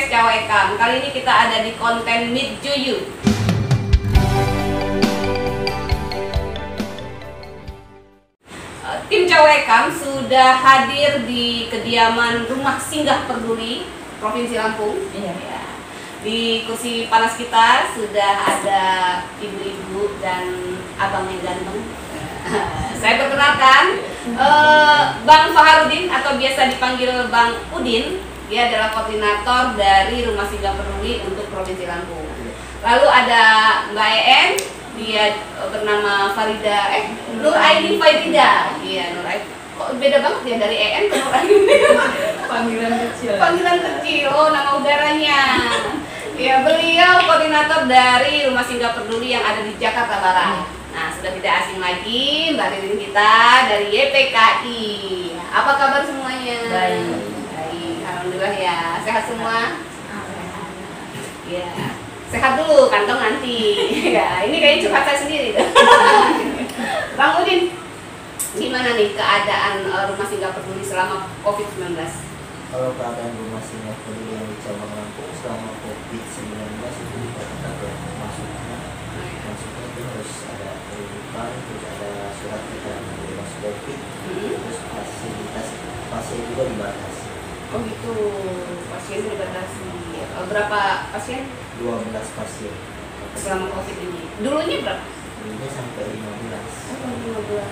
podcast Cawekam. Kali ini kita ada di konten Meet Juyu. Tim Cawekam sudah hadir di kediaman Rumah Singgah Peduli Provinsi Lampung. Iya. Ya. Di kursi panas kita sudah ada ibu-ibu dan abang yang ganteng. Saya perkenalkan Bang Faharudin atau biasa dipanggil Bang Udin. Dia adalah koordinator dari Rumah Singgah Peduli untuk Provinsi Lampung. Lalu ada Mbak En, dia bernama Farida, Nur Aini Farida. Iya, Nur Aini. Kok beda banget ya dari En ke Nur Aini? Panggilan kecil. Panggilan kecil, oh nama udaranya. Ya, beliau koordinator dari Rumah Singgah Peduli yang ada di Jakarta Barat. Nah, sudah tidak asing lagi Mbak Ririn kita dari YPKI. Apa kabar semuanya? Baik. Baik, alhamdulillah ya. Sehat semua? Ya. Sehat dulu, kantong nanti. Ya, ini kayaknya curhat saya sendiri. Bang Udin, gimana nih keadaan Rumah Singgah Peduli selama COVID-19? Kalau keadaan Rumah Singgah Peduli yang di cabang Lampung selama COVID-19 itu dikatakan masuknya itu harus ada perubahan, terus ada surat keterangan bebas COVID, terus fasilitas pasien juga dibatasi. Oh gitu, pasien dibatasi. Berapa pasien? 12 pasien. Selama COVID ini. Dulunya berapa? Dulunya sampai 15. Oh, 15.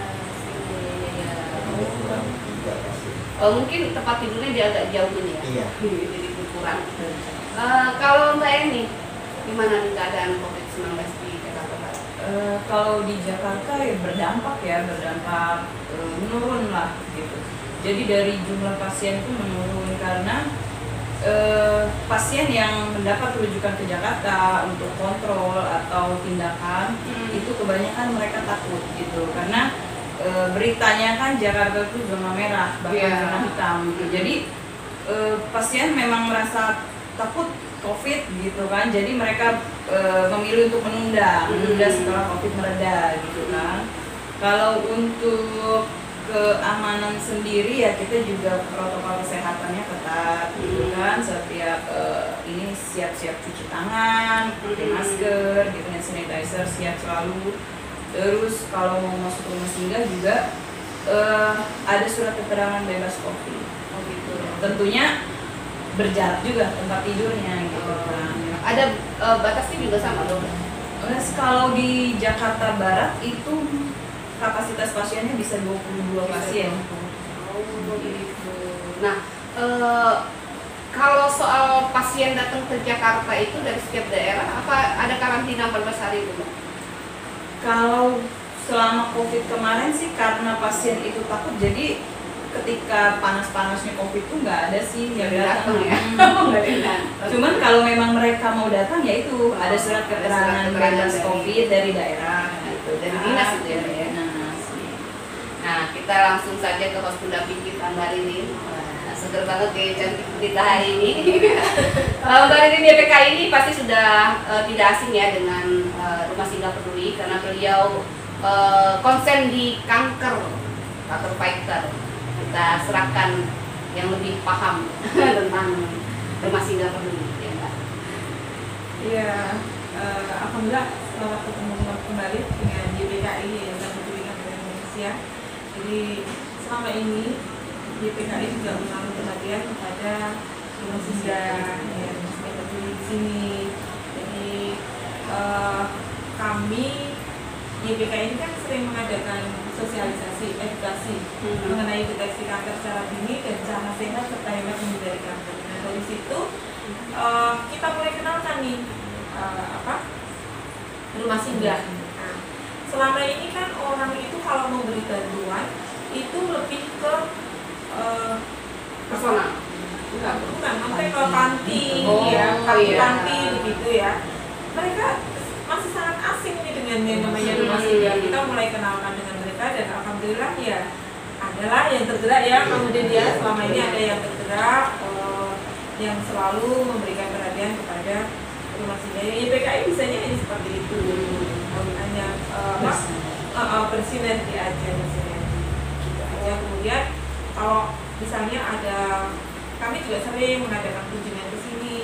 Iya. Ini kurang 3 pasien. Mungkin tempat tidurnya dia agak jauh ini ya. Iya. Jadi berkurang. Kalau Mbak Eni, gimana nih keadaan COVID-19 di Jakarta Barat? Kalau di Jakarta ya berdampak menurun lah gitu. Jadi dari jumlah pasien itu menurun karena pasien yang mendapat rujukan ke Jakarta untuk kontrol atau tindakan itu kebanyakan mereka takut gitu karena beritanya kan Jakarta itu zona merah bahkan zona hitam gitu. Jadi pasien memang merasa takut COVID gitu kan, jadi mereka memilih untuk menunda setelah COVID mereda gitu kan. Kalau untuk keamanan sendiri ya kita juga protokol kesehatannya ketat gitu kan, setiap ini siap-siap cuci tangan, pakai masker gitu, hand sanitizer siap selalu. Terus kalau mau masuk rumah singgah juga ada surat keterangan bebas COVID. Oh gitu. Tentunya berjarak juga tempat tidurnya gitu kan. Ada batasnya juga sama dong? Kalau di Jakarta Barat itu kapasitas pasiennya bisa 22 pasien. Oh gitu. Nah, kalau soal pasien datang ke Jakarta itu dari setiap daerah, apa ada karantina 14 hari itu? Kalau selama COVID kemarin sih karena pasien itu takut, jadi ketika panas-panasnya COVID itu nggak ada sih yang datang ya. Cuman kalau memang mereka mau datang ya itu ada surat keterangan bebas COVID dari daerah gitu, dari dinas itu ya. Nah, kita langsung saja ke host pendamping kita Mbak Ririn. Seger banget ya cantik berita hari ini. Mbak Ririn YPKI ini pasti sudah tidak asing ya dengan Rumah Singgah Peduli karena beliau konsen di kanker fighter. Kita serahkan yang lebih paham tentang Rumah Singgah Peduli ya Mbak. Iya, alhamdulillah selamat ketemu kembali dengan YPKI yang Peduli Indonesia. Jadi selama ini YPKI juga menaruh perhatian kepada Rumah Singgah Rumah Singgah Peduli di sini. Jadi kami YPKI ini kan sering mengadakan sosialisasi, edukasi mengenai deteksi kanker secara dini dan cara sehat serta hemat menghindari kanker. Nah dari situ kita mulai kenalkan nih Rumah Singgah. Nah, selama ini kan orang itu kalau mau beri bantuan itu lebih ke Personal. bukan sampai ke panti iya. panti begitu ya. Mereka masih sangat asing nih dengan yang namanya Rumah Singgah. Kita mulai kenalkan dengan mereka dan alhamdulillah ya adalah yang tergerak ya, kemudian dia selama ini ada yang tergerak yang selalu memberikan perhatian kepada Rumah Singgah. YPKI bisanya ini seperti itu, hanya bersinergi aja gitu aja. Kemudian kalau misalnya ada, kami juga sering mengadakan kunjungan ke sini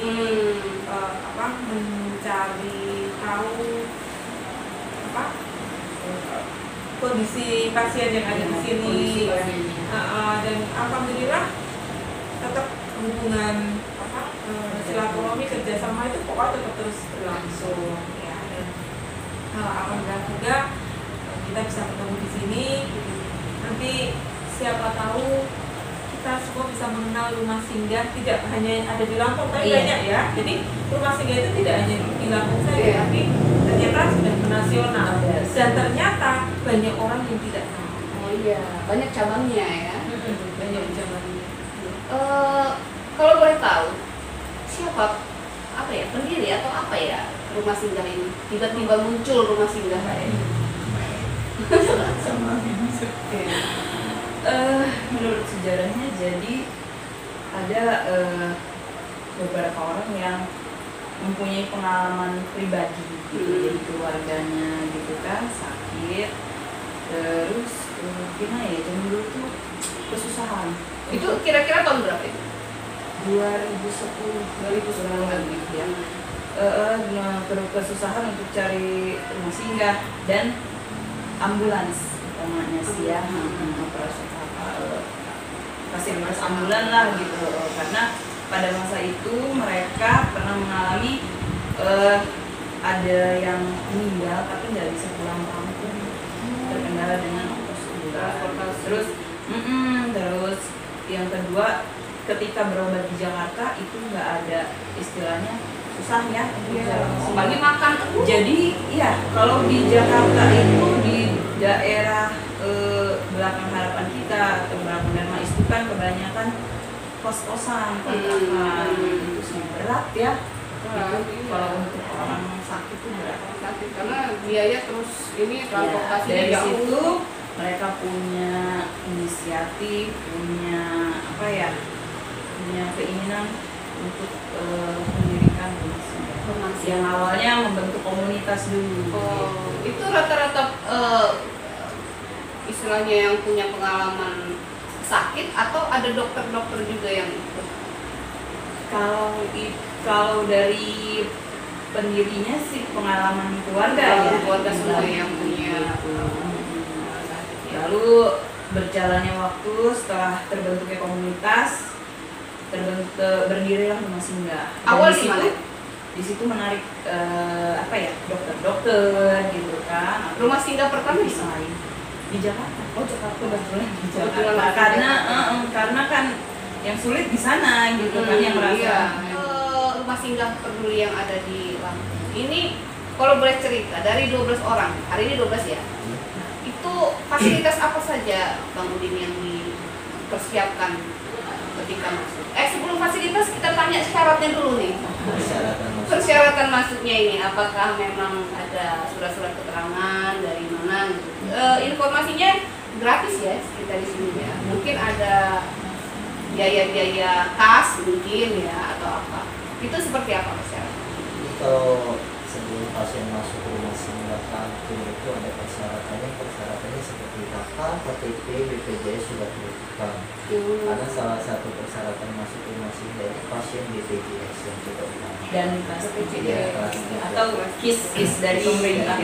kondisi pasien yang ada di sini. Kondisi pasiennya. Dan alhamdulillah tetap hubungan silaturahmi kerjasama itu pokoknya tetap terus berlangsung ya. Dan alhamdulillah juga kita bisa ketemu di sini. Nanti siapa tahu kita semua bisa mengenal rumah singgah tidak hanya ada di Lampung tapi banyak ya. Jadi rumah singgah itu tidak hanya di Lampung saja, tapi ternyata sudah nasional dan ternyata banyak orang yang tidak tahu. Oh iya, banyak cabangnya ya. Banyak cabangnya. Kalau boleh tahu, siapa pendiri atau apa ya rumah singgah ini? Tiba-tiba muncul rumah singgah ini. Sama Menurut sejarahnya jadi ada beberapa orang yang mempunyai pengalaman pribadi gitu, jadi keluarganya gitu kan sakit, terus gimana ya, zaman dulu tuh kesusahan. Itu kira-kira tahun berapa itu? 2010 gitu ya. Kesusahan untuk cari rumah singgah dan ambulans utamanya sih ya, operasi fasilitas ambulan lah gitu, karena pada masa itu mereka pernah mengalami ada yang meninggal tapi nggak bisa pulang kampung, terkendala dengan ongkos. Terus yang kedua, ketika berobat di Jakarta itu nggak ada istilahnya susah ya, Bagi makan. jadi ya kalau di Jakarta itu di daerah belakang harapan kita atau belakang Dharma itu kan kebanyakan kos-kosan, kontrakan, itu sih berat ya. Itu kalau untuk orang sakit itu berat. Sakit karena biaya terus ini transportasi Dari jauh. situ mereka punya inisiatif, punya punya keinginan untuk mendirikan rumah singgah. Yang awalnya membentuk komunitas dulu. Itu rata-rata istilahnya yang punya pengalaman sakit atau ada dokter-dokter juga yang ikut? Kalau dari pendirinya sih pengalaman keluarga ya, keluarga semua yang punya. Lalu berjalannya waktu setelah terbentuknya komunitas, berdirilah rumah singgah. Awal di gimana? Di situ menarik dokter-dokter gitu kan. Rumah singgah pertama di mana? Di Jakarta. Jakarta kebetulan di Kebetulan Jakarta. Karena kan yang sulit di sana gitu kan, yang merasa. Rumah singgah peduli yang ada di Lampung ini, kalau boleh cerita, dari 12 orang, hari ini 12 ya, itu fasilitas apa saja Bang Udin yang dipersiapkan ketika masuk? Sebelum fasilitas kita tanya syaratnya dulu nih. Persyaratan masuknya ini, apakah memang ada surat-surat keterangan dari mana gitu? Informasinya gratis ya kita di sini ya. Mungkin ada biaya-biaya kas mungkin ya atau apa? Itu seperti apa persyaratan? Kalau sebelum pasien masuk ke rumah singgah Lampung itu ada persyaratannya seperti daftar KTP, BPJS sudah dilakukan. Karena salah satu persyaratan masuk ke rumah singgah itu pasien BPJS yang kita utama. Dan BPJS atau KIS dari pemerintah.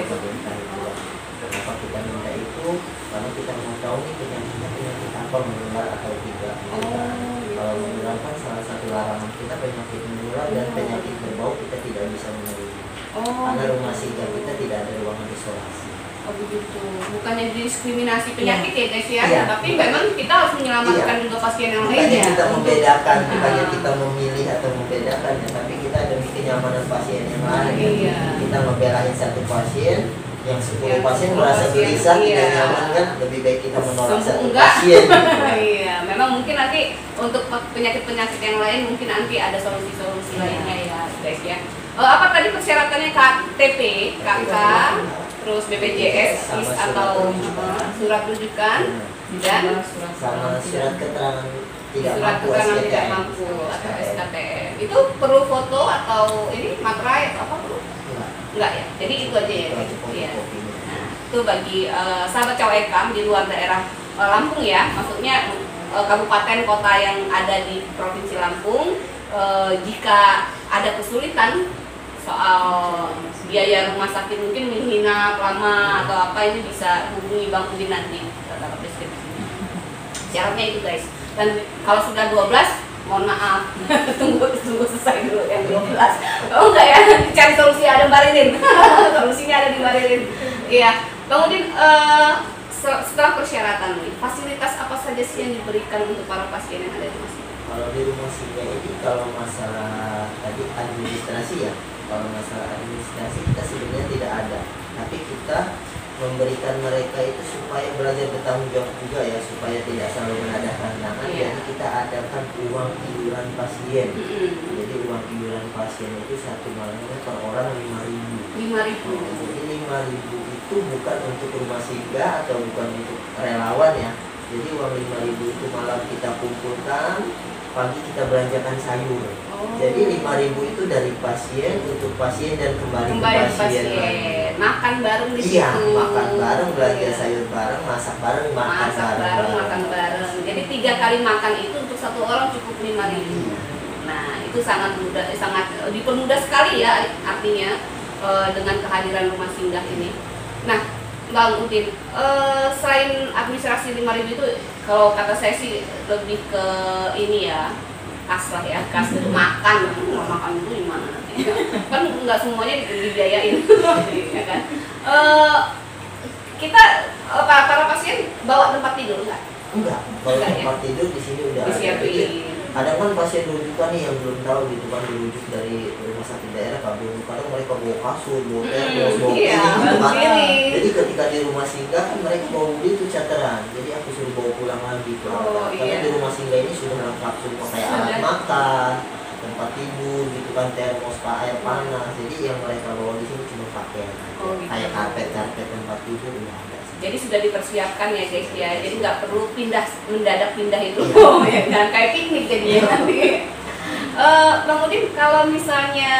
Kenapa kita minta itu? Karena kita mau tahu nih penyakit apa menular atau tidak. Kalau menular kan salah satu larangan kita, penyakit menular dan penyakit berbau kita tidak bisa menerima. Karena rumah singgah kita tidak ada ruangan isolasi. Oh begitu, bukannya diskriminasi penyakit ya guys ya, Iya. tapi memang kita harus menyelamatkan juga pasien yang Bukannya lainnya. kita membedakan, bukannya kita memilih atau membedakan, tapi kita demi kenyamanan pasien yang lain. Iya. Kita membelain satu pasien, yang 10 Yang pasien 10 merasa pasien, gelisah, tidak iya. nyaman kan, lebih baik kita menolak Sembuh satu enggak? pasien. Iya, memang mungkin nanti untuk penyakit-penyakit yang lain mungkin nanti ada solusi-solusi lainnya ya guys ya. Apa tadi persyaratannya? KTP, KK, terus BPJS, KIS atau surat rujukan dan Sama surat keterangan tidak surat mampu keterangan SKTM. tidak mampu atau SKTM. Itu perlu foto atau ini materai atau apa perlu? Enggak ya. Jadi itu aja ya. Iya. Nah, itu bagi sahabat Cawekam di luar daerah Lampung ya, maksudnya kabupaten kota yang ada di provinsi Lampung, jika ada kesulitan soal biaya rumah sakit mungkin menghina lama atau apa, ini bisa hubungi Bang Udin nanti dalam deskripsinya. Syaratnya itu guys. Dan kalau sudah 12, mohon maaf, tunggu selesai dulu yang 12. Oh enggak ya, cari solusi, ada Mbak Ririn. Solusinya ada di Mbak Ririn. Iya, Bang Udin, setelah persyaratan nih, fasilitas apa saja sih yang diberikan untuk para pasien yang ada di rumah sakit? Kalau di rumah singgah ini, kalau masalah tadi administrasi ya, kalau masalah administrasi kita sebenarnya tidak ada, tapi kita memberikan mereka itu supaya belajar bertanggung jawab juga ya, supaya tidak selalu menadahkan tangan. Jadi kita adakan uang iuran pasien. Jadi uang iuran pasien itu satu malamnya per orang 5.000. 5.000. Jadi 5.000 itu bukan untuk rumah singgah atau bukan untuk relawan ya. Jadi uang 5.000 itu malam kita kumpulkan, pagi kita belanjakan sayur. Jadi 5.000 itu dari pasien untuk pasien dan kembali ke pasien. Makan bareng di situ. Iya, makan bareng, belanja sayur bareng, masak bareng, makan bareng. Jadi 3 kali makan itu untuk satu orang cukup 5.000. Nah, itu sangat mudah, sangat dipermudah sekali ya artinya dengan kehadiran rumah singgah ini. Nah, Bang Udin, selain administrasi 5.000 itu, kalau kata saya sih lebih ke ini ya, kas lah ya, kas itu makan itu gimana nanti? Kan nggak semuanya dibiayain, ya kan? Kita para pasien bawa tempat tidur nggak? Enggak, kalau tempat tidur di sini udah disiapin. Ada kan pasien rujukan nih yang belum tahu gitu kan, dirujuk dari rumah sakit daerah, kadang mereka bawa kasur, bawa termos, bawa piring. Jadi ketika di rumah singgah kan mereka bawa beli itu charteran. Jadi aku suruh bawa pulang lagi karena di rumah singgah ini sudah lengkap semua kayak alat makan, tempat tidur gitu kan, termos, air panas. Jadi yang mereka bawa di sini cuma pakaian aja. Kayak karpet tempat tidur udah ada. Jadi sudah dipersiapkan ya guys ya, jadi nggak perlu mendadak pindah itu, ya kan, kayak piknik jadinya nanti. Bang Udin, kalau misalnya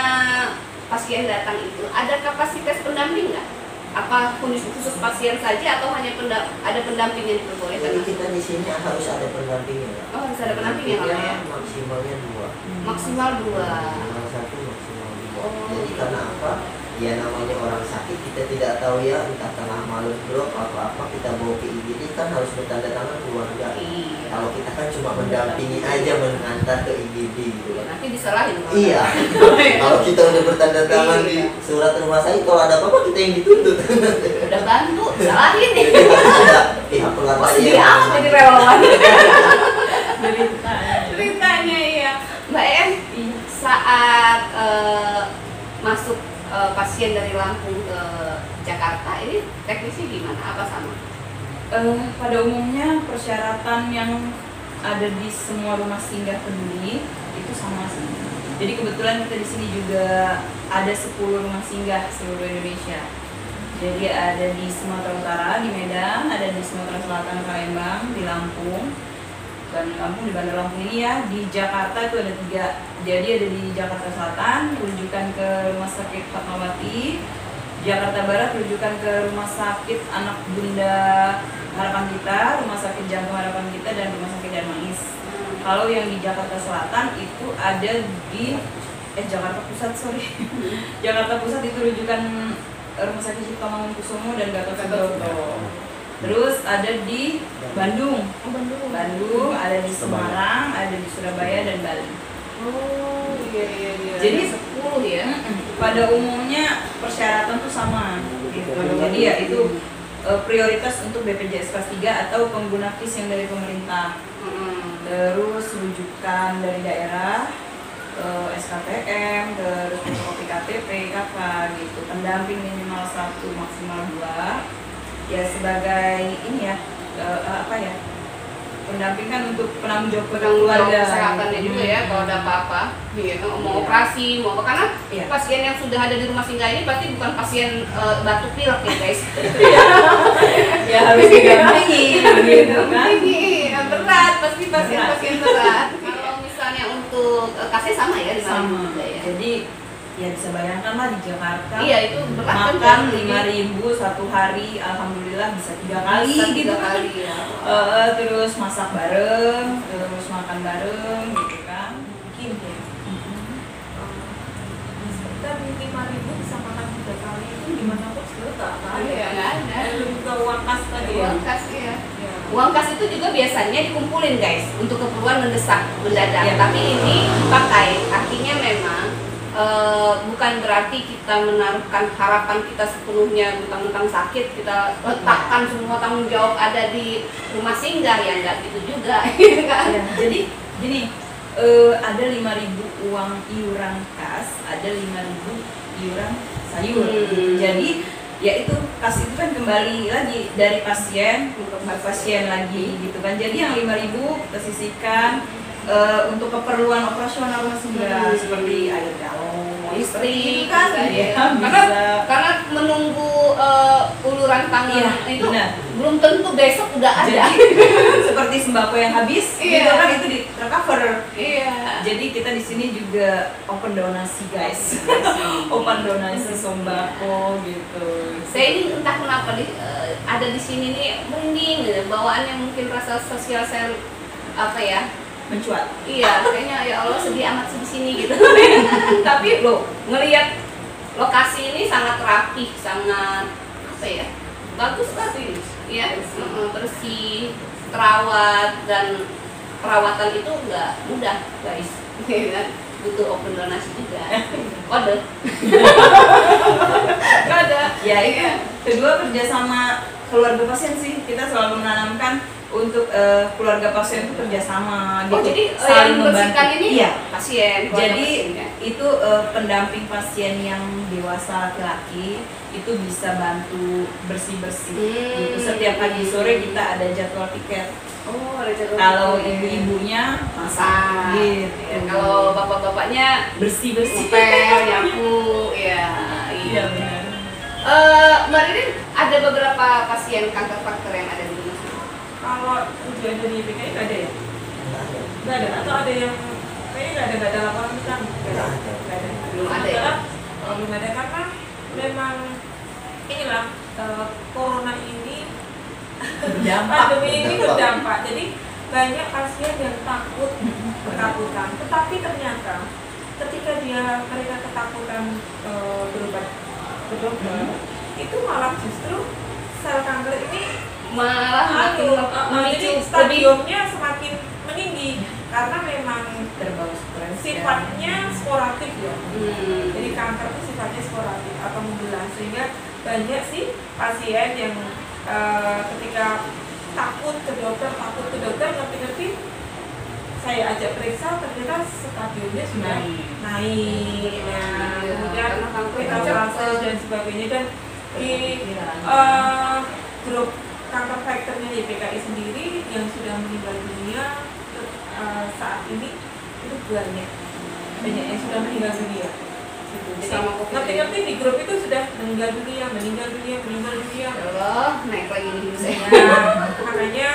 pasien datang itu ada kapasitas pendamping nggak? Apa khusus pasien saja atau hanya ada pendamping yang diperbolehkan? Jadi kita di sini harus ada pendampingnya. Oh, harus ada pendampingnya ya? Maksimalnya 2. Maksimal 2. Maksimal 1, maksimal 2. Jadi karena apa? Ya namanya orang sakit, kita tidak tahu ya, entah tengah malam drop apa kita bawa ke IGD kan harus bertanda tangan keluarga. Kalau kita kan cuma mendampingi aja, mengantar ke IGD gitu kan. Nanti disalahin. Iya. Kalau kita udah bertanda tangan di surat rumah sakit, kalau ada apa-apa kita yang dituntut. Udah bantu, salahin nih. Pihak keluarga dia amat jadi relawan. Ceritanya iya. Mbak Em, saat masuk pasien dari Lampung ke Jakarta ini teknisnya gimana? Apa sama? Pada umumnya persyaratan yang ada di semua rumah singgah peduli itu sama sih. Jadi kebetulan kita di sini juga ada 10 rumah singgah seluruh Indonesia. Jadi ada di Sumatera Utara, di Medan, ada di Sumatera Selatan, Palembang, di Lampung, dan Lampung di Bandar Lampung ini ya. Di Jakarta itu ada 3. Jadi ada di Jakarta Selatan rujukan ke Rumah Sakit Fatmawati, Jakarta Barat rujukan ke Rumah Sakit Anak Bunda Harapan Kita, Rumah Sakit Jantung Harapan Kita, dan Rumah Sakit Darmais. Kalau yang di Jakarta Selatan itu ada di Jakarta Pusat, Jakarta Pusat itu rujukan Rumah Sakit Cipto Mangunkusumo dan Gatot Subroto. Terus ada di Bandung, Bandung, ada di Semarang, ada di Surabaya dan Bali. Oh iya. Jadi 10 ya. Pada umumnya persyaratan tuh sama gitu. Jadi ya itu prioritas untuk BPJS kelas 3 atau pengguna KIS yang dari pemerintah. Terus rujukan dari daerah, SKPM, terus fotokopi KTP, KK gitu. Pendamping minimal 1, maksimal 2. Ya sebagai ini ya, pendamping kan untuk penanggung jawab keluarga kesehatannya juga ya, kalau ada apa-apa mau operasi, mau apa, karena pasien yang sudah ada di rumah singgah ini pasti bukan pasien batuk pilek ya guys. Ya harus didampingi gitu kan. Berat, pasti pasien berat. Kalau misalnya untuk kasih sama ya di sama ya. Jadi ya bisa bayangkan lah di Jakarta. Iya, itu berat makan 5.000 satu hari, alhamdulillah bisa 3 kali gitu kan. Ya. Terus masak bareng, terus makan bareng gitu kan. Mungkin ya. kira 5.000 bisa makan 3 kali itu gimana pun sebenarnya nggak ada. Iya, nggak ada. Lebih ke uang kas tadi ya. Uang kas ya. Ya. Uang kas itu juga biasanya dikumpulin guys untuk keperluan mendesak mendadak. Iya. Tapi ini pakai, artinya memang bukan berarti kita menaruhkan harapan kita sepenuhnya mentang-mentang sakit kita letakkan semua tanggung jawab ada di rumah singgah, ya nggak gitu juga. Ya kan? Ya, jadi gini, ada 5.000 uang iuran kas, ada 5.000 iuran sayur. Jadi ya itu kas itu kan kembali lagi dari pasien ke pasien lagi gitu kan. Jadi yang 5.000 kita sisihkan untuk keperluan operasional rumah singgah seperti air galon, Istri itu kan bisa, ya, ya. bisa. Karena menunggu uluran tangan Iya, itu benar. belum tentu besok udah ada. Jadi seperti sembako yang habis, Iya. gitu kan itu di recover. Iya. Jadi kita di sini juga open donasi guys, open donasi sembako gitu. Saya ini entah kenapa ada di sini nih merinding gitu. Bawaannya mungkin rasa sosial saya apa ya? Mencuat. Iya, kayaknya ya Allah sedih amat sih di sini gitu. Tapi loh, ngelihat lokasi ini sangat rapih, sangat apa ya? Bagus lah sih. Ya, bersih, terawat, dan perawatan itu nggak mudah guys. Iya kan? Butuh open donasi juga. Kode. Kode. Ya itu. Kedua, kerjasama keluarga pasien sih, kita selalu menanamkan untuk keluarga pasien itu kerjasama gitu. Oh, jadi Saling yang membantu. membersihkan ini Iya. pasien. keluarga Jadi pasien, ya? itu pendamping pasien yang dewasa laki-laki itu bisa bantu bersih-bersih gitu. Setiap pagi sore kita ada jadwal piket. Oh, ada jadwal Kalau piket. ibu-ibunya Masak. gitu. Ya, kalau bapak-bapaknya bersih-bersih. ngepel, nyapu, ya. Iya benar. Mbak Ririn, ada beberapa pasien kanker faktor yang ada di rumah sakit. Kalau tujuan dari YPKI nggak ada ya? Nggak ada. Nggak ada, atau ada yang kayaknya nggak ada laporan tentang Nggak ada. Nggak ada. Belum ada ya? Belum ada karena memang inilah corona ini Berdampak. pandemi ini berdampak. Jadi banyak pasien yang takut, ketakutan. Tetapi ternyata ketika mereka ketakutan berobat ke dokter, itu malah justru sel kanker ini Malah makin jadi memicu lebih. stadiumnya semakin meninggi karena memang Terbawa stres. sifatnya sporatif ya. Jadi Hmm. kanker itu sifatnya sporatif atau membelah, sehingga banyak sih pasien yang ketika takut ke dokter, ngerti-ngerti saya ajak periksa ternyata stadiumnya sudah naik. Nah, kemudian kita proses dan sebagainya, dan di grup kanker faktornya YPKI sendiri yang sudah meninggal dunia saat ini itu banyak yang sudah meninggal dunia. Jadi Selama COVID ngerti-ngerti di grup itu sudah meninggal dunia. Ya Allah, naik lagi nih saya. Nah, makanya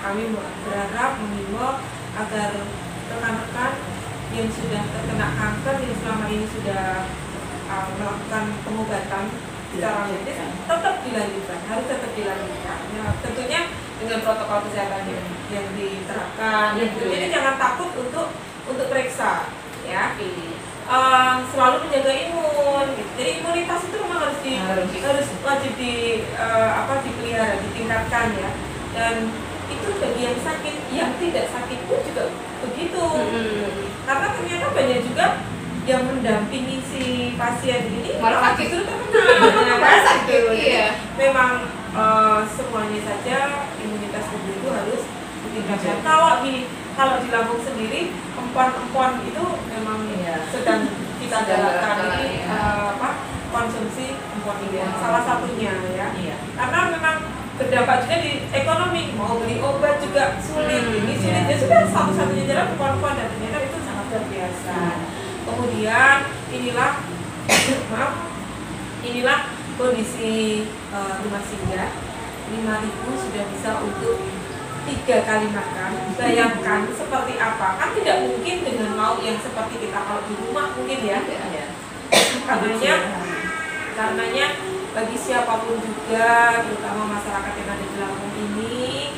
kami berharap mengimbau agar rekan-rekan yang sudah terkena kanker, yang selama ini sudah melakukan pengobatan secara medis, tetap dilanjutkan, harus tetap dilanjutkan. Ya, tentunya dengan protokol kesehatan yang diterapkan. Jadi jangan takut untuk periksa, ya. Selalu menjaga imun. Gitu. Jadi imunitas itu memang harus wajib dipelihara, ditingkatkan ya. Dan itu bagi yang sakit, yang tidak sakit pun juga begitu. Karena ternyata banyak juga yang mendampingi si pasien ini Malah sakit. justru terkena. Malah sakit, iya. Memang semuanya saja imunitas tubuh itu harus ditingkatkan. Kalau di Lampung sendiri empon itu memang sedang kita galakkan ini konsumsi empon ini salah satunya ya. Karena memang berdampak juga di ekonomi, mau beli obat juga sulit, ini sulit, ya sudah satu-satunya jalan empon-empon, dan ternyata itu sangat luar biasa. Kemudian inilah kondisi rumah singgah. 5.000 sudah bisa untuk 3 kali makan. Bayangkan seperti apa, kan tidak mungkin dengan lauk yang seperti kita kalau di rumah mungkin ya. Karenanya bagi siapapun juga, terutama masyarakat yang ada di Lampung ini,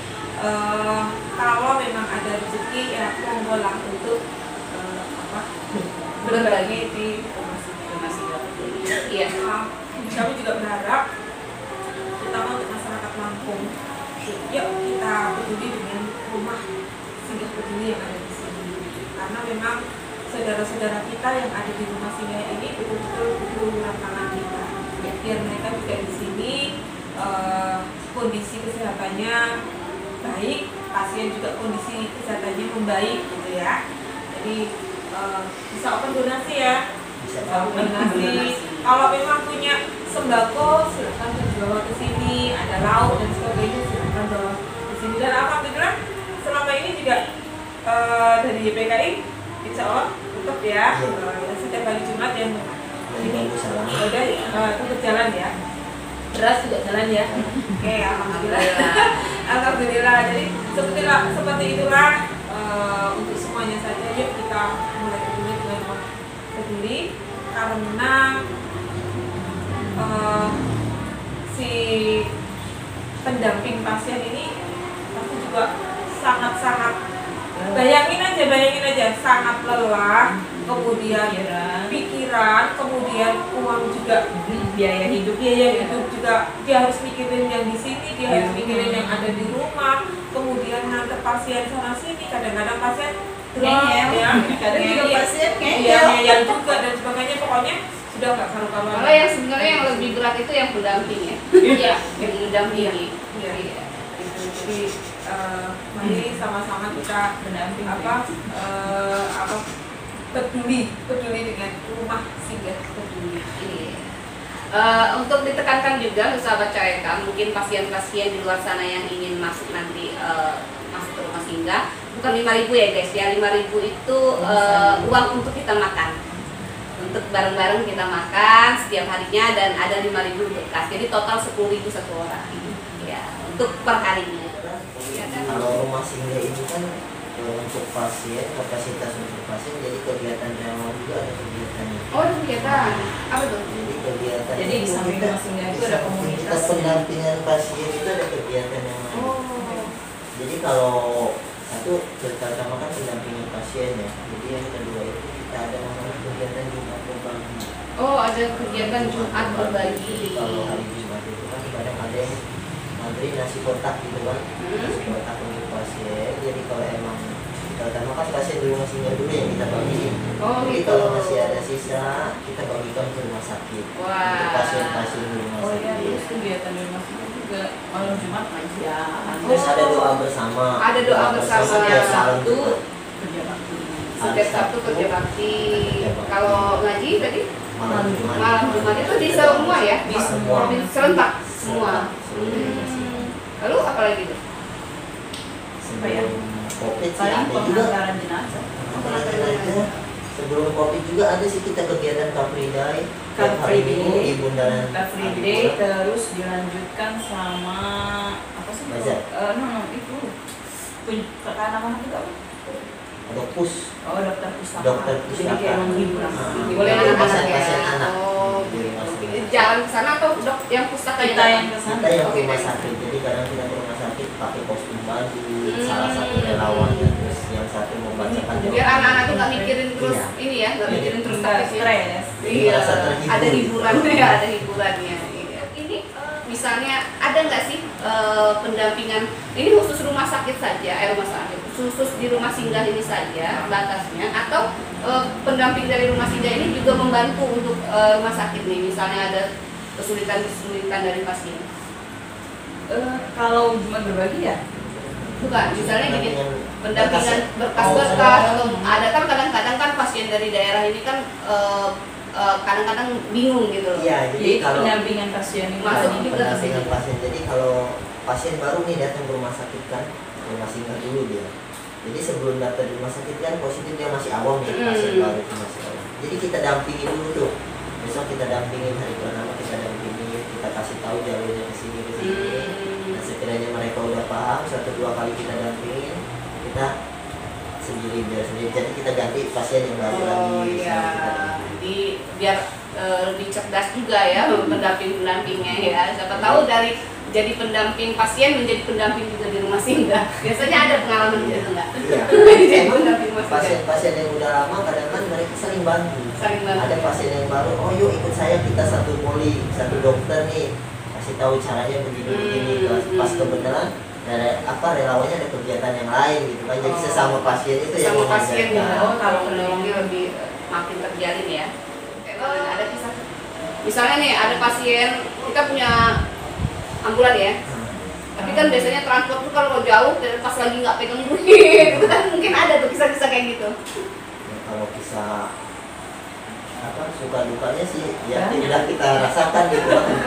kalau memang ada rezeki ya monggolah untuk berbagi di rumah singgah. kami juga berharap, terutama untuk masyarakat Lampung, yuk kita peduli dengan rumah singgah peduli yang ada di sini. Karena memang saudara-saudara kita yang ada di rumah singgah ini betul-betul butuh tangan kita. Biar mereka juga di sini kondisi kesehatannya baik, pasien juga kondisi kesehatannya membaik gitu ya. Jadi bisa open donasi ya. Bisa Open donasi. Kalau memang punya sembako silakan dibawa ke sini, ada lauk dan sebagainya silakan bawa ke sini. Dan alhamdulillah selama ini juga dari YPKI insya Allah tetap ya, setiap hari Jumat yang ini udah tetap jalan ya. Beras juga jalan ya. Oke, alhamdulillah. Alhamdulillah. Jadi seperti itulah untuk semuanya saja. Yuk kita mulai peduli dengan rumah peduli karena si pendamping pasien ini pasti juga sangat-sangat bayangin aja sangat lelah, kemudian pikiran, kemudian uang juga, biaya hidup juga dia harus mikirin yang di sini, dia harus mikirin yang ada di rumah, kemudian nganter pasien sana sini, kadang-kadang pasien drop ya, kadang juga pasien ngeyel juga dan sebagainya, pokoknya sudah nggak karu-karuan. Kalau yang sebenarnya yang lebih berat itu yang pendamping ya. Iya, yang mendampingi. Iya. Jadi mari sama-sama kita Pendamping peduli dengan rumah singgah peduli. Untuk ditekankan juga sahabat CAEK, mungkin pasien-pasien di luar sana yang ingin masuk nanti masuk ke rumah singgah, bukan 5.000 ya guys ya, 5.000 itu uang untuk kita makan, untuk bareng-bareng kita makan setiap harinya, dan ada 5.000 untuk kas, jadi total 10.000 satu orang ya untuk per harinya. Kalau rumah singgah ini kan untuk pasien, kapasitas untuk pasien, jadi kegiatan relawan juga ada kegiatannya. Oh, ada kegiatan apa tuh? Jadi kegiatan Jadi di samping rumah singgah itu ada komunitas pendampingan pasien itu ada kegiatan yang lain. Oh. Jadi kalau satu pertama kan pendampingan pasien ya. Jadi yang kedua itu kita ada namanya kegiatan Jumat berbagi. Oh, ada kegiatan Jumat berbagi. Jadi kalau hari Jumat itu kan kadang ada yang ngantri nasi kotak gitu kan, nasi kotak untuk pasien. Jadi kalau emang terutama kan pasien di rumah singgah dulu yang kita bagiin. Oh, Jadi gitu. kalau masih ada sisa kita bagikan ke rumah sakit. Wah. Untuk pasien-pasien di rumah Oh iya, sakit. terus kegiatan di rumah singgah juga malam Jumat ngajian. Terus ada doa bersama. Ada doa bersama setiap malam Sabtu. Jumat. Kerja bakti. Setiap Sabtu kerja bakti. Kalau ngaji tadi Malam Jumat. malam Jumat itu di semua ya? Di semua. Di serentak semua. Seluruh rumah singgah. Lalu apa lagi tuh? Sebelum COVID sih Paling ada juga. pengantaran jenazah. Pengantaran jenazah. Sebelum COVID juga ada sih kita kegiatan Car Free Day. Car Free Day. di Bundaran Car Free Day, terus dilanjutkan sama apa sih? Bazar. Itu anak-anak itu apa? Ada pus. Oh, dokter pustaka. Dokter pustaka. Jadi kayak menghibur. Boleh anak-anak pasien ya? anak. Oh, Di rumah singgah. jalan ke sana atau dok yang pustaka Kita yang ke Kita sana. yang Oke, ke rumah baik. sakit, jadi kadang kita ke rumah sakit pakai kostum baju, Hmm. salah satu relawannya, terus yang satu membacakan biar anak-anak tuh nggak mikirin terus Iya. ini ya, nggak mikirin terus Enggak sakit ya. stres. Iya, Merasa terhibur. ada hiburannya, ada hiburannya. Iya. Ini misalnya ada nggak sih pendampingan ini khusus rumah sakit saja, rumah sakit khusus di rumah singgah ini saja batasnya, atau pendamping dari rumah singgah ini juga membantu untuk rumah sakit nih, misalnya ada kesulitan dari pasien. Kalau cuma berbagi ya, Bukan, misalnya gini, pendampingan pendampingan berkas-berkas atau ada kan kadang-kadang kan pasien dari daerah ini kan kadang-kadang bingung gitu loh. Iya, jadi yaitu kalau pendampingan pasien itu Masuk tadi. juga. pendampingan pasien, jadi kalau pasien baru nih datang ke rumah sakit kan, rumah singgah dulu dia. Jadi sebelum datang di rumah sakit kan positif dia masih awam nih, pasien baru itu masih awam. Jadi kita dampingi dulu tuh. Besok kita dampingin hari pertama, kita dampingin, kita kasih tahu jalurnya ke sini ke sini. Nah, sekiranya mereka udah paham, 1-2 kali kita dampingin, kita sendiri biar sendiri. Jadi kita ganti pasien yang baru lagi. Oh iya, jadi biar lebih cerdas juga ya pendampingnya ya. Siapa tahu dari jadi pendamping pasien menjadi pendamping juga di rumah singgah. Biasanya ada pengalaman gitu nggak? Iya. Jadi pendamping rumah singgah. pasien-pasien yang udah lama kadang-kadang mereka saling bantu. Saling bantu. Ada pasien yang baru, oh yuk ikut saya, kita satu poli, satu dokter nih, kasih tahu caranya begini-begini. Pas kebenaran relawannya ada kegiatan yang lain gitu kan. Jadi sesama pasien itu yang sama pasien mengajarkan. gitu. Oh, kalau penolongnya lebih makin terjalin ya. Ada kisah. Misalnya nih ada pasien, kita punya ambulan ya. Tapi kan biasanya transport tuh kalau jauh dan pas lagi nggak pegang duit, itu kan mungkin ada tuh kisah-kisah kayak gitu. Ya, kalau kisah suka dukanya sih ya tidak kita rasakan gitu kan.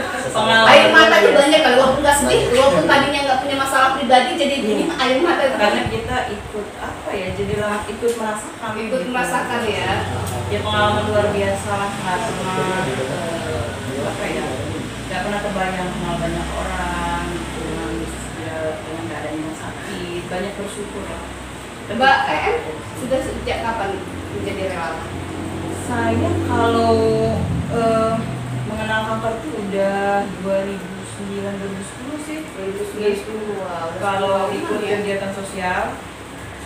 Air mata tuh banyak kalau walaupun nggak sedih, walaupun tadinya nggak punya masalah pribadi, jadi ini air mata itu Karena kita ikut jadilah ikut merasakan. ikut gitu. merasakan ya. Ya pengalaman luar biasa lah, nggak pernah kebayang kenal banyak orang gitu, dengan keadaan yang sakit, banyak bersyukur lah. Mbak sudah sejak kapan menjadi relawan? Saya kalau mengenal kanker itu udah 2009-2010 sih. 2010. Wow, Kalau ikut ya. kegiatan sosial,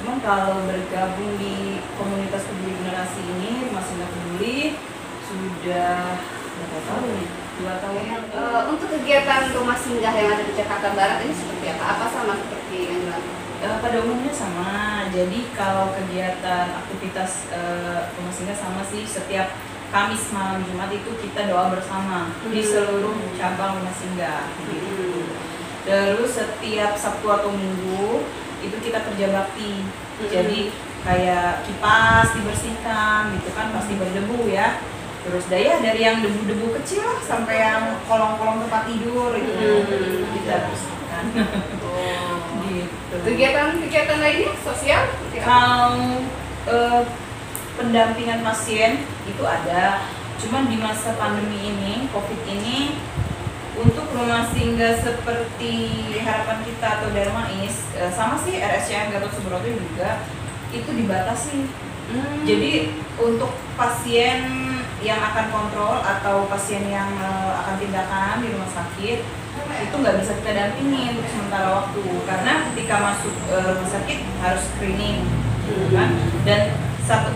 cuman kalau bergabung di komunitas peduli generasi ini, masih nggak peduli, sudah berapa tahun ya? 2 tahun. Untuk kegiatan rumah singgah yang ada di Jakarta Barat ini seperti apa? Apa sama seperti yang dilakukan? Pada umumnya sama. Jadi kalau kegiatan aktivitas rumah singgah sama sih. Setiap Kamis malam Jumat itu kita doa bersama di seluruh cabang rumah singgah. Gitu. Terus setiap Sabtu atau Minggu itu kita kerja bakti. Jadi kayak kipas dibersihkan gitu kan, pasti berdebu ya. Terus dari yang debu-debu kecil lah sampai yang kolong-kolong tempat tidur itu kita bersihkan. Gitu. Kegiatan lainnya sosial? Kalau pendampingan pasien itu ada, cuman di masa pandemi ini, COVID ini, untuk rumah singgah seperti Harapan Kita atau Dharma Is, sama sih RSCM Gatot Subroto juga itu dibatasi. Jadi untuk pasien yang akan kontrol atau pasien yang akan tindakan di rumah sakit itu nggak bisa kita dampingin untuk sementara waktu, karena ketika masuk rumah sakit harus screening kan, dan satu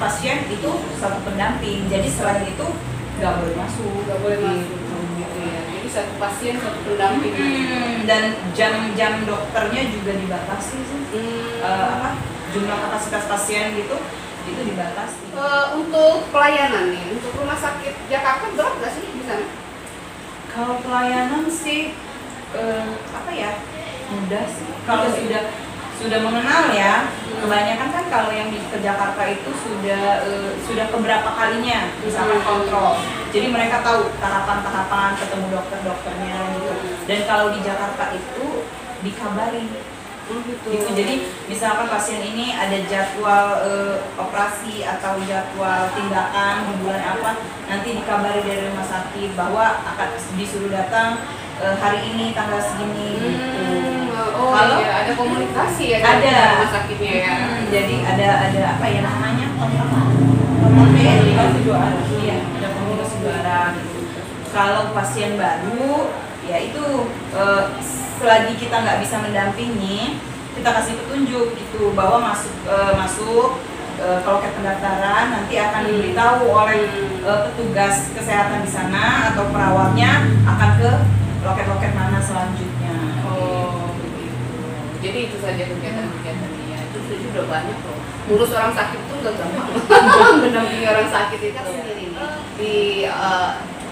pasien itu satu pendamping, jadi selain itu nggak boleh masuk Gitu ya. Jadi satu pasien satu pendamping. Dan jam dokternya juga dibatasi sih. Jumlah kapasitas pasien gitu itu dibatasi. Untuk pelayanan nih, untuk rumah sakit Jakarta berat nggak sih di sana? Kalau pelayanan sih mudah sih. Kalau sudah mengenal ya, kebanyakan kan kalau yang ke Jakarta itu sudah keberapa kalinya misalkan kontrol. Jadi mereka tahu tahapan-tahapan ketemu dokternya gitu. Dan kalau di Jakarta itu dikabari. Gitu. Jadi misalkan pasien ini ada jadwal operasi atau jadwal tindakan di bulan apa, nanti dikabari dari rumah sakit bahwa akan disuruh datang hari ini tanggal segini gitu. Kalau ada komunikasi ya ada rumah sakitnya ya. Jadi ada namanya komunikasi 2 arah. Iya, ada komunikasi 2 arah gitu. Kalau pasien baru ya itu selagi kita nggak bisa mendampingi, kita kasih petunjuk gitu bahwa masuk ke loket pendaftaran, nanti akan diberitahu oleh petugas kesehatan di sana atau perawatnya akan ke loket-loket mana selanjutnya. Begitu. Jadi itu saja kegiatan-kegiatannya. Itu sudah banyak loh. Ngurus orang sakit tuh nggak gampang. Mendampingi orang sakit itu sendiri nih. Di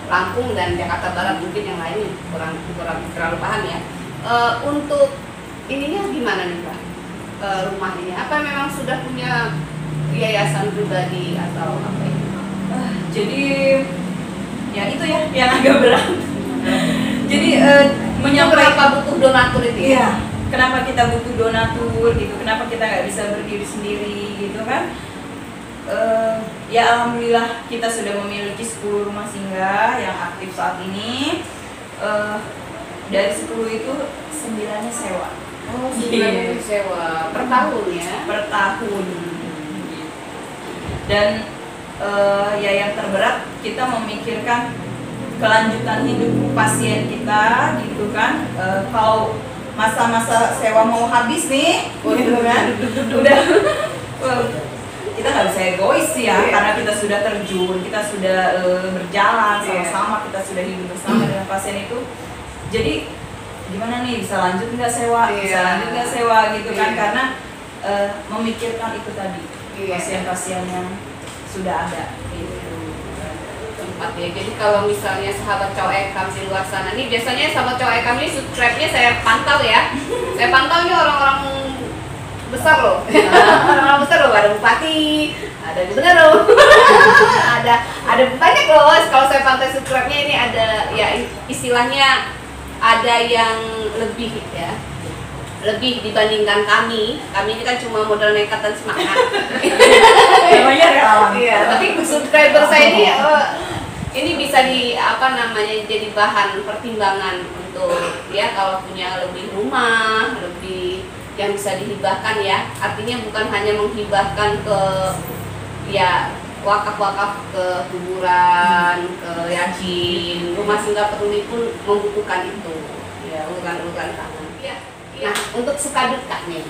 Lampung dan Jakarta Barat, mungkin yang lain kurang terlalu paham ya. Untuk ininya gimana nih Pak? Rumah ini apa memang sudah punya yayasan pribadi atau apa ini? Jadi ya itu ya yang agak berat. Jadi Kenapa butuh donatur itu ya? Kenapa kita butuh donatur gitu? Kenapa kita nggak bisa berdiri sendiri gitu kan? Ya alhamdulillah kita sudah memiliki 10 rumah singgah yang aktif saat ini. Dari 10 itu 9-nya sewa. 9 sewa per tahun ya? Per tahun. Dan ya yang terberat kita memikirkan kelanjutan hidup pasien kita gitu kan. Kalau masa-masa sewa mau habis nih, gitu kan, Kita nggak bisa egois sih ya, Iya. karena kita sudah terjun, kita sudah berjalan sama-sama, kita sudah hidup bersama dengan pasien itu. Jadi gimana nih, bisa lanjut nggak sewa, bisa Iya. lanjut nggak sewa gitu kan, Iya. karena memikirkan itu tadi, Iya. pasien-pasien yang sudah ada gitu. Tempat ya. Jadi kalau misalnya sahabat cowok ekam di luar sana nih, biasanya sahabat cowok ekam ini subscribe-nya saya pantau ya. Saya pantau nih orang-orang besar loh. Orang-orang besar loh, ada bupati, ada gubernur, ada banyak loh. Kalau saya pantau subscribe-nya ini ada ya istilahnya ada yang lebih ya. Lebih dibandingkan kami ini kan cuma modal nekat dan semangat. Namanya relawan. Iya, tapi subscriber saya ini bisa jadi bahan pertimbangan untuk ya kalau punya lebih rumah, lebih yang bisa dihibahkan ya. Artinya bukan hanya menghibahkan ke ya wakaf-wakaf ke kuburan, ke yatim, rumah singgah peduli pun membutuhkan itu. Ya, urutan tangan. Nah, untuk suka duka nih,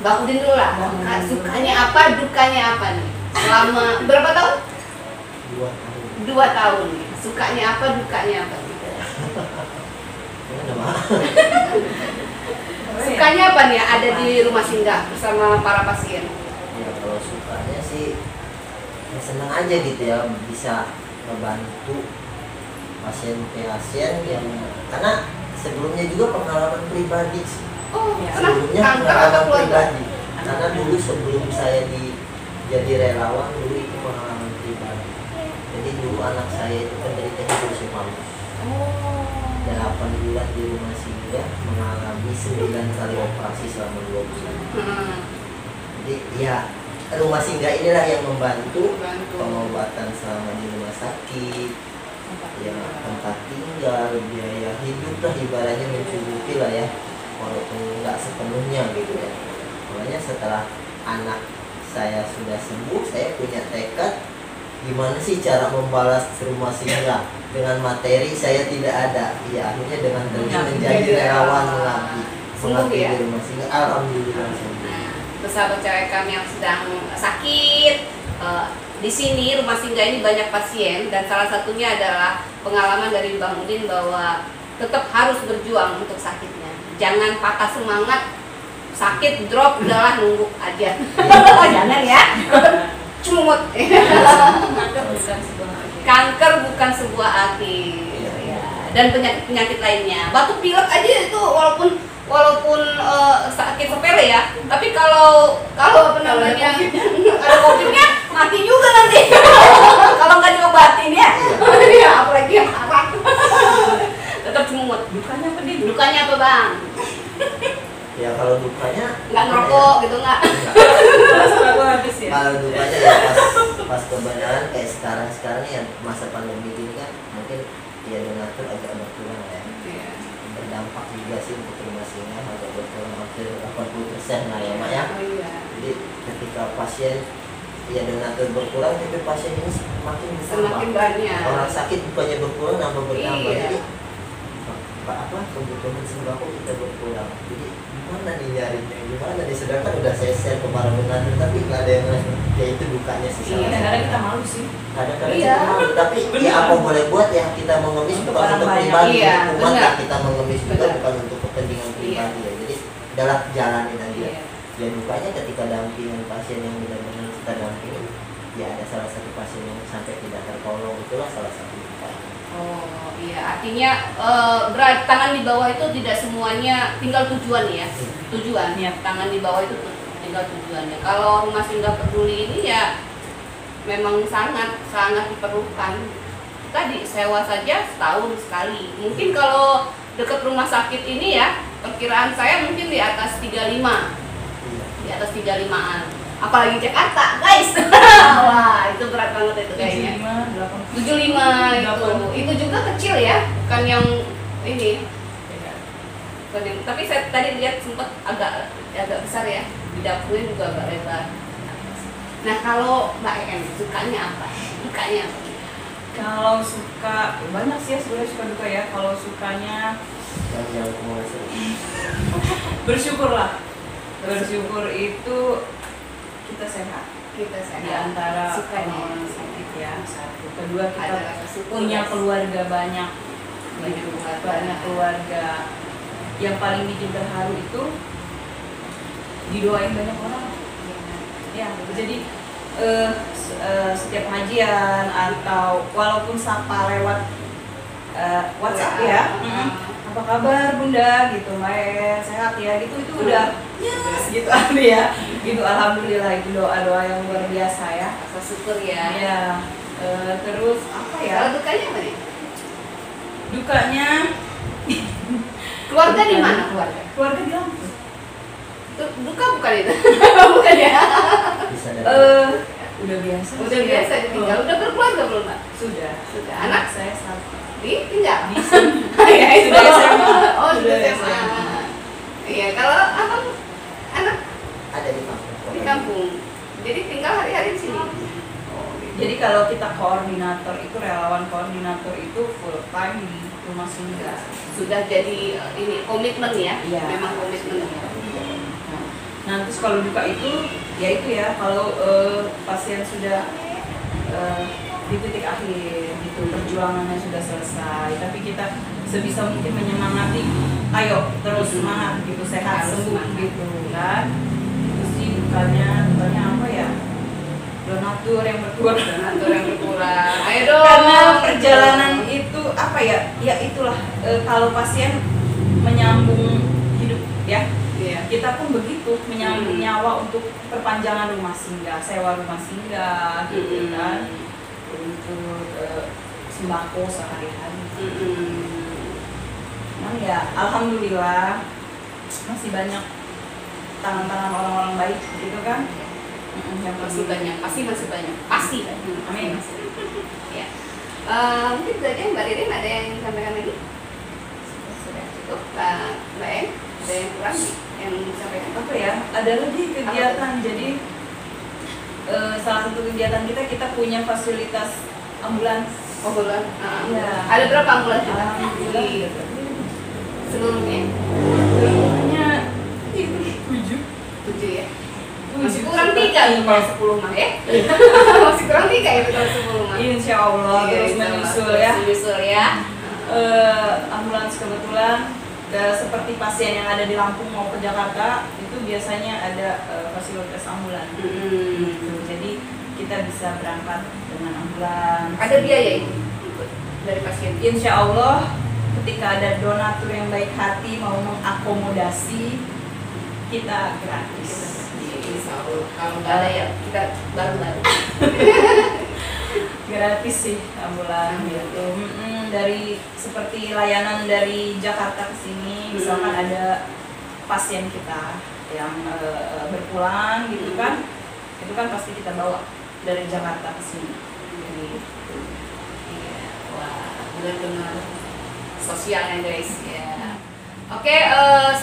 Mbak Udin dulu lah. Sukanya apa, dukanya apa nih? Selama berapa tahun? 2 tahun. 2 tahun. Sukanya apa, dukanya apa? Mana mah? Sukanya apa nih ada di rumah singgah bersama para pasien? Ya kalau sukanya sih ya senang aja gitu ya, bisa membantu pasien-pasien yang, karena sebelumnya juga pengalaman pribadi sih. Oh, Ya, pernah Sebelumnya kanker atau pengalaman keluarga? pribadi, karena dulu sebelum saya jadi relawan dulu itu pengalaman pribadi. Jadi dulu anak saya itu penderita hidrosefalus. Oh. 8 bulan di rumah singgah, mengalami 9 kali operasi selama 2 bulan. Jadi ya rumah singgah inilah yang membantu pengobatan selama di rumah sakit, ya tempat tinggal, biaya hidup lah ibaratnya mencukupi lah ya, walaupun nggak sepenuhnya gitu ya. Makanya setelah anak saya sudah sembuh, saya punya tekad gimana sih cara membalas rumah singgah. Dengan materi saya tidak ada, ya akhirnya dengan terjun menjadi relawan mengabdi ya? di rumah singgah. Alhamdulillah sembuh. Untuk sahabat cewek kami yang sedang sakit, di sini rumah singgah ini banyak pasien dan salah satunya adalah pengalaman dari Bang Udin bahwa tetap harus berjuang untuk sakitnya. Jangan patah semangat, sakit drop udahlah nunggu aja. Jangan ya. Cumut. Kanker bukan sebuah akhir. Ya. Dan penyakit lainnya. Batuk pilek aja itu walaupun sakit sepele ya, tapi kalau apa namanya ada COVID-nya mati juga nanti. Kalau nggak diobatin ya. Ya apalagi yang parah. Tetap cumut. Dukanya apa nih? Dukanya apa, Bang? Ya kalau dukanya Nggak ngerokok gitu nggak? Aku habis ya. Kalau dukanya ya pas kebenaran kayak sekarang ya masa pandemi ini kan mungkin ya donatur agak berkurang ya. Iya. Berdampak juga sih untuk rumah singgah agak berkurang hampir 80% lah ya Mak ya. Oh, iya. Jadi ketika pasien ya donatur berkurang tapi pasien ini semakin bertambah. Semakin banyak. Orang sakit bukannya berkurang nambah bertambah. Iya. Jadi kebutuhan sembako kita berkurang. Jadi gimana nih nyarinya, gimana nih, sedangkan udah saya share ke para donatur tapi nggak ada yang ngasih. Ya itu dukanya sih. Iya, kadang-kadang kita malu sih. Kadang-kadang Iya. kita malu, tapi ya apa boleh buat ya, kita mengemis Untuk bukan orang untuk banyak. pribadi, Iya, umat benar. lah kita mengemis juga Benar. bukan untuk kepentingan pribadi ya. Jadi adalah jalanin aja. Iya. Ya dukanya ketika dampingan pasien yang benar-benar kita dampingin, ya ada salah satu pasien yang sampai tidak tertolong, itulah salah satu dukanya. Oh iya, artinya berat tangan di bawah itu tidak semuanya tinggal tujuan ya. Tujuan. Iya. Tangan di bawah itu tinggal tujuannya. Kalau rumah singgah peduli ini ya memang sangat diperlukan. Tadi sewa saja setahun sekali. Mungkin kalau dekat rumah sakit ini ya, perkiraan saya mungkin di atas 35. Iya. Di atas 35-an. Apalagi Jakarta, guys. Wah, itu berat banget itu kayaknya. 75 itu juga kecil ya, bukan yang ini. Bukan yang, tapi saya tadi lihat sempat agak besar ya, di dapurnya juga agak lebar. Nah kalau Mbak EM sukanya apa? Dukanya apa? Kalau suka banyak sih ya sebenarnya suka duka ya. Kalau sukanya Yang komersil. bersyukur lah. Bersyukur itu kita sehat. Kita Di sehat. antara Sukanya. orang sakit ya, satu. Kedua kita Ada rasa syukur, punya guys. keluarga banyak, Banyak gitu. keluarga. Banyak keluarga. Yang paling bikin terharu itu didoain banyak orang. Ya, jadi setiap pengajian atau walaupun sapa lewat WhatsApp ya, apa kabar bunda gitu, Mbak sehat ya gitu, itu udah yes gitu ya, gitu alhamdulillah, itu doa yang luar biasa ya. Rasa syukur ya. Ya, terus apa ya? Kalau dukanya apa nih? Dukanya Keluarga di mana keluarga? keluarga di Lampung. Duka bukan itu? Bukan ya? Bisa dari Udah biasa. Udah biasa ditinggal. Udah berkeluarga belum, Mbak? Sudah. Sudah. Anak? Saya satu. Ditinggal? Di sini. Ya, itu. Sudah SMA. Oh, sudah Sudah SMA. SMA. Iya, kalau abang anak ada di kampung. di kampung. Jadi tinggal hari-hari di sini. Oh, gitu. Jadi kalau kita koordinator itu, relawan koordinator itu full time di rumah singgah. Sudah jadi ini komitmen ya? Iya. Memang komitmen ya. Nah, terus kalau duka itu, ya itu ya, kalau pasien sudah di titik akhir gitu, perjuangannya sudah selesai, tapi kita sebisa mungkin menyemangati, ayo terus semangat gitu, sehat Harus sembuh semangat. gitu kan. Terus sih dukanya apa ya? Donatur yang berkurang. Donatur yang berkurang. Ayo dong. Karena perjalanan itu apa ya? Ya itulah, kalau pasien menyambung hidup ya. Iya. Kita pun begitu, menyambung nyawa untuk perpanjangan rumah singgah, sewa rumah singgah gitu kan, untuk sembako sehari-hari. Nah ya alhamdulillah masih banyak tangan-tangan orang-orang baik gitu kan. Yang Masih banyak, pasti masih banyak. Pasti. Amin. Ya. Mungkin itu aja Mbak Ririn, ada yang ingin sampaikan lagi? Sudah cukup. Mbak Em, ada yang kurang yang disampaikan? Apa ya? Ada lagi kegiatan. Jadi salah satu kegiatan kita punya fasilitas ambulans. Ambulan. Iya. Ada berapa ambulan juga? Alhamdulillah. Di seluruhnya? Seluruhnya 7. 7 ya? Masih kurang 3 nih kalau 10 mah ya? Masih kurang 3 ya kalau 10 mah? Insya Allah Iya, terus insya Allah. menyusul ya. Menyusul ya. Ambulans kebetulan seperti pasien yang ada di Lampung mau ke Jakarta itu biasanya ada fasilitas ambulans. Gitu. Jadi kita bisa berangkat dengan ambulans. Ada biaya itu dari pasien? Insya Allah ketika ada donatur yang baik hati mau mengakomodasi, kita gratis. Insya Allah. Kalau nggak ada ya kita baru-baru. Gratis sih ambulans gitu. Dari seperti layanan dari Jakarta ke sini, misalkan ada pasien kita yang berpulang gitu kan, itu kan pasti kita bawa dari Jakarta ke sini. Gitu. Iya. Wah, benar-benar sosialnya guys ya. Oke,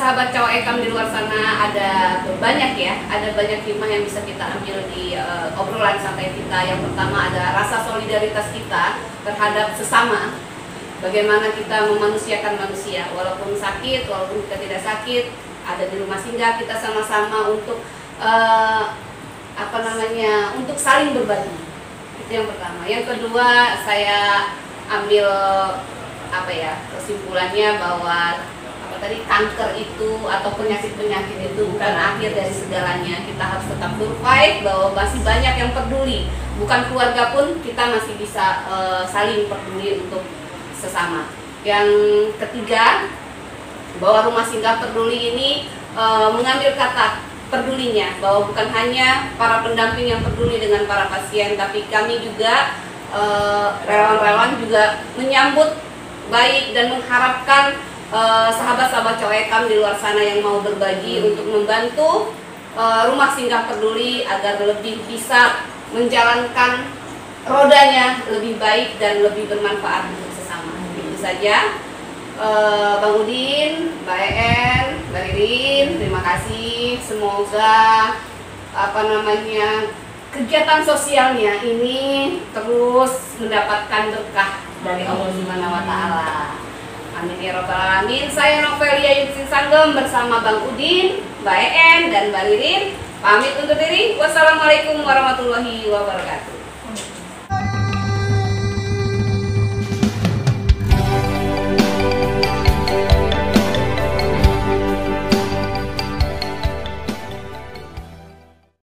sahabat Cawak Ekam di luar sana, ada banyak ya, ada banyak hikmah yang bisa kita ambil di obrolan santai kita. Yang pertama ada rasa solidaritas kita terhadap sesama. Bagaimana kita memanusiakan manusia, walaupun sakit, walaupun kita tidak sakit, ada di rumah singgah, kita sama-sama untuk untuk saling berbagi. Itu yang pertama. Yang kedua, saya ambil kesimpulannya bahwa kanker itu atau penyakit-penyakit itu bukan akhir dari segalanya. Kita harus tetap survive, bahwa masih banyak yang peduli. Bukan keluarga pun kita masih bisa saling peduli untuk sesama. Yang ketiga, bahwa rumah singgah peduli ini mengambil kata pedulinya, bahwa bukan hanya para pendamping yang peduli dengan para pasien, tapi kami juga relawan-relawan juga menyambut baik dan mengharapkan sahabat-sahabat Cawak Ekam di luar sana yang mau berbagi untuk membantu rumah singgah peduli agar lebih bisa menjalankan rodanya lebih baik dan lebih bermanfaat untuk sesama. Itu saja. Bang Udin, Mbak En, Mbak Ririn, terima kasih. Semoga kegiatan sosialnya ini terus mendapatkan berkah dari Allah Subhanahu wa taala. Amin ya rabbal alamin. Saya Novelia Yudsin Sanggem bersama Bang Udin, Mbak En dan Mbak Ririn Pamit undur diri. Wassalamualaikum warahmatullahi wabarakatuh.